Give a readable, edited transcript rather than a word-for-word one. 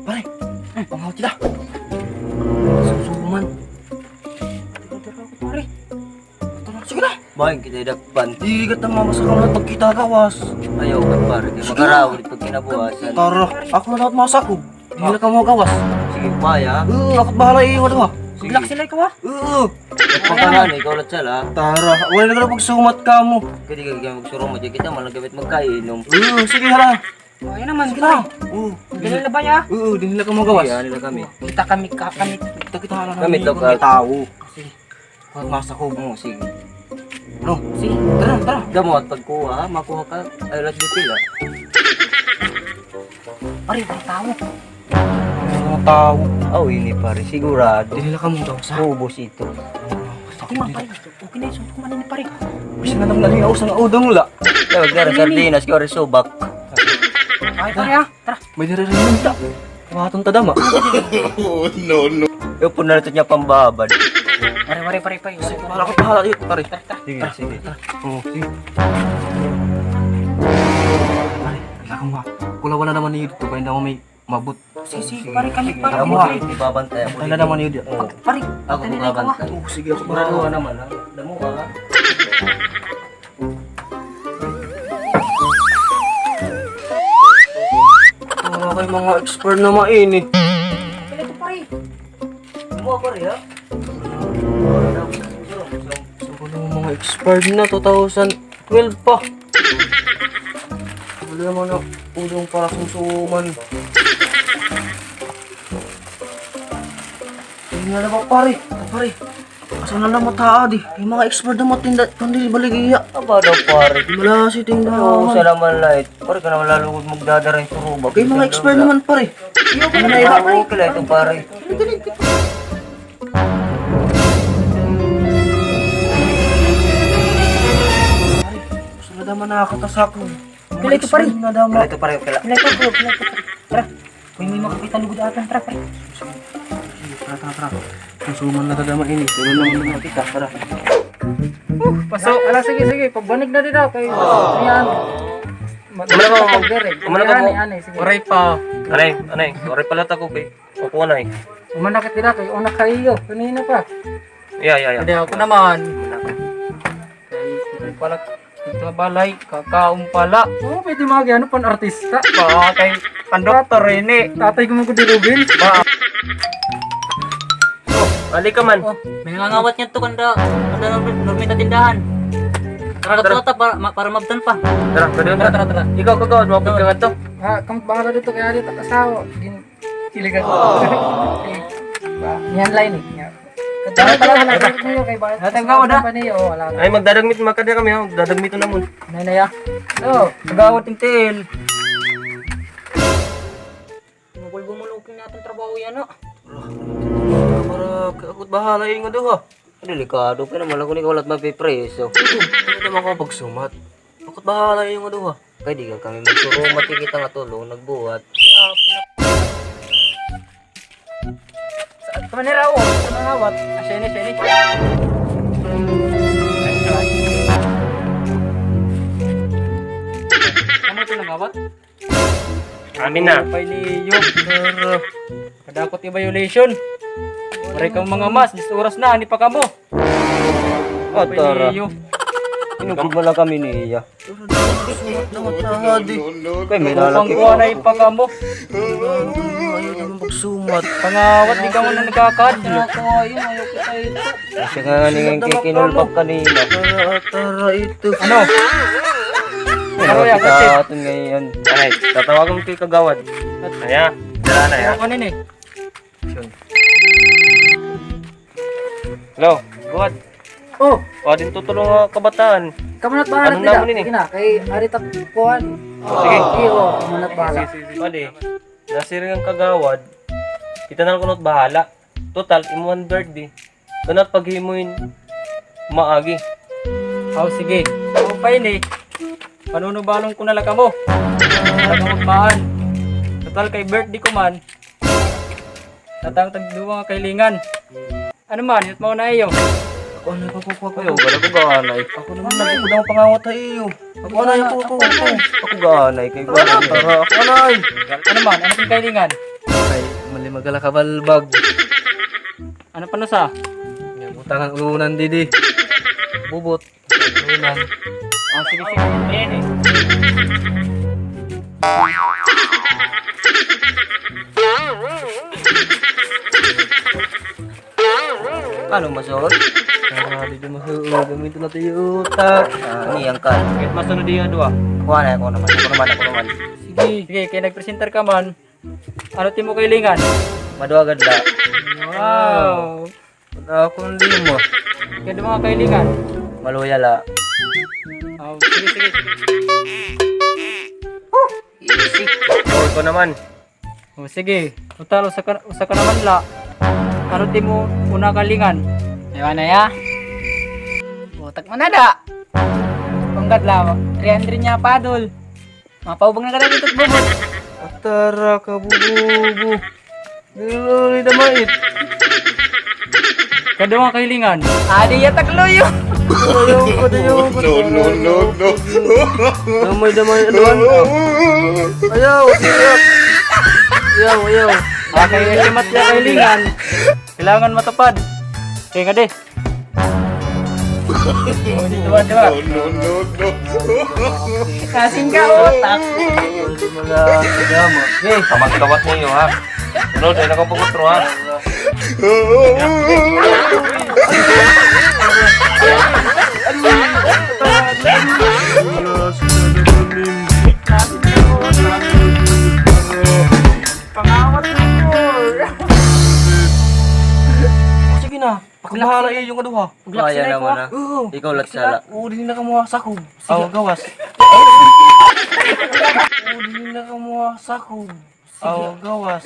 Pare, pangawat sila. Susuman. Tara ako pare. Tara, sige na. Bahin kita idakpan. Di ka tamamasakang na pagkita gawas. Ayaw ka pare. Kaya magkarawin pag kinabukasan. Tara, ako na dapat masako. Di na ka mo gawas. Sige paya. Ako't bahala iyo daw ha. Bilak sila ikaw ha? Pagkanan, ikaw lang sala. Tara, wala na pagsumat ka mo. Kaya di ka magsurong mo. Kita malagabit magkainom. Sige hala. Ayun naman, Sige pare. na. Dali na ba ya? Di nila ka mo gawas. Kaya nila kami. Kita kami kakamit. Kita hala Kami to ka. tao. Sige. Ako't masako. Sige. No, sige. Tara. Damo at pagkuha, makuha ka. Ay, let's do pila. Pare, pare tao. Mga tao. Oh, ini pare. Sigurado. Di nila ka mo gawas ha. Ubus ito. Sige man, pare. Okay na yun. Suntok man ni pare. Bisa na nang nalihaw sa udang la. Kaya gara sardinas, kaya subak. Ay, pare ha? Tara. May naririn ta. Watong tadama. Yung po na niya pambabad. Pare. Para ko pahala dito, pare. Sige. Oo, sige. Pare, kailangan mo ha. Kula wala naman niyo dito, kaya hindi mo may mabut. Sige, pare kami pare. Alam mo, ha? Ibabantay ako. Kaya naman niyo dito. Pare, Ako dali na ikaw ha? babantay. Oo, sige ako Siguraduhan naman ha. Damo ka ha. Wala kayo mga expert na mainit. Pili ito pare. Damo ka pare ha. Wala mga expert na 2012 pa. Wala naman na ulong para susuman. Hindi na ba pare? Pare, asa na lang mataad eh. Yung mga expert na matinda, kundi baligya. Aba daw pare. Wala si Oo, tindahan. salaman light. Pare ka naman lalugod magdadara yung surubak. Kayo mga expert naman pare. Iyo ka Ano na na iba iba pare. ko kila ito pare. Gusto na naman nakakatasak mo. Pila ito, pare. Na dama. Kila ito pare. Kila. Pili ito bro, pili ito pare. Tara. Kung may makapita lugod atan, tara pare. Tara. Susuman na kadama ini. Tulo lang naman kita. Tara. Pasok. Ala, sige. Pagbanig na din ako kayo. Ayan. Kumala mo, kumala mo. Sige. Oray pa. Anay. Oray pala tako kay. Opo na eh. Umanakit din ako. Una kayo. Kanina pa. Yeah. Hindi ako naman. Kay pala ito balay, kakaong pala. Oo, pwede mga ano pan artista. Ba kay pandoktor ini. Tatay ko mo ko dilubin. Ba. Ali ka man. Oh, may nangangawat niya to kanda normita tindahan. Tara para mabtan pa. Tara, tara. Ikaw kagawad mo pag to. Ah, kamot bahala dito kaya dito kasawa. Kiligan. Yan line eh. Tara na kayo kay bayad. Hatang gawad, ha? Oh, wala na. Ay magdadagmit makadya kami ha. Dadagmito na mo. Nay ya. Oh, Kagawad ting tel. Mugol gumulukin natin trabaho yan no. Para akot bahala yung do ha. Delikado pa naman ako ni kawalat mapipreso. Hindi naman ako pagsumat. Bakit bahala yung ano ha? Kaya di ka kami magsurumati kita nga tulong nagbuhat. Kaman ni Rawo, nangawat. Asyeni. Kamu ito nangawat? Amin na. Pay niyo, sir. Kadakot yung violation. Maray kang mga mas, 10 oras na, hindi pa kamo. Oh, tara. niyo. Inugod mo lang kami niya. Sumat na matahadi. Kaya may Upang lalaki kuha na ipakamo. Ayaw naman pagsumat. Pangawat, di ka mo na nagkakadyo. Kasi nga ningin kikinulpap kanina. Tara ito. Ano? Ano ya, kasi? kita atin ngayon. Ay, tatawagan mo kay kagawad. Aya, tara na ya. Ano kanin eh? Hello, gawad. Oh, Wadin tutulong nga kabataan. kamunat bahala Anong nila. naman yun eh? Sige na, kay Arita Kuhan. Sige. Iyo, kamunat bahala. Pwede, nasiring ang kagawad. Kita na kunot bahala. Total, imuan birthday. Kunot paghimuin maagi. Oh, sige. Ako pa yun eh. Panunubalong ko na lang kamo. Talagang magmaan. Total kay birthday ko man. Tatang tagduwa nga kailingan. Ano man, yun mo na iyo. Ako anay ko. Ayaw, wala ko gaanay. Ako naman lagi ko daw pangangot sa iyo. Ako anay ako. Ako gaanay kay gaanay. Tara, ako anay. Ano man? Ano kung kailingan? Ay, mali magala ka balbag. Ano pa no sa? Butangan ulunan didi. Bubot. Ulunan. Sige. Ayan eh. Ano masod? Ah, di masuk. Gamitin natin yung utak. Ni ang kan. Kahit masunod diya dua. Ako naman. Sige, kaya nagpresenter ka man. Ano timo kailingan? Maduagad la. Wow! Wala akong limo. Kaya mga kailingan. Maluya la. Oh, sige. Easy. Tawag ko naman. Oh, sige. Total, usa ka naman la. Ano timo una kalingan? Ewan na ya. Butak mo na da. Panggat la. 300 niya padol. Mapaubang na ka dito bubot. Tara ka bubu. Dili damait. Kadua kailingan. Adi ya takloyo. Ayaw. Damay aduan. Ayaw. Kaya limat niya kailingan. Kailangan matupad. Kaya nga di. Oh, dua. Kasing ka otak. Mga kadama. Eh, kamag-kawat mo yun ha. Sunod, ay nakapagutro ha. Pangawat mo. Sige na. Pagbahala iyo yung kaduha. Kaya naman ha. Oo. Ikaw laksala. Oo, dili na ka mo sakog. Aw, gawas. Oo, dili na ka mo sakog. Aw, gawas.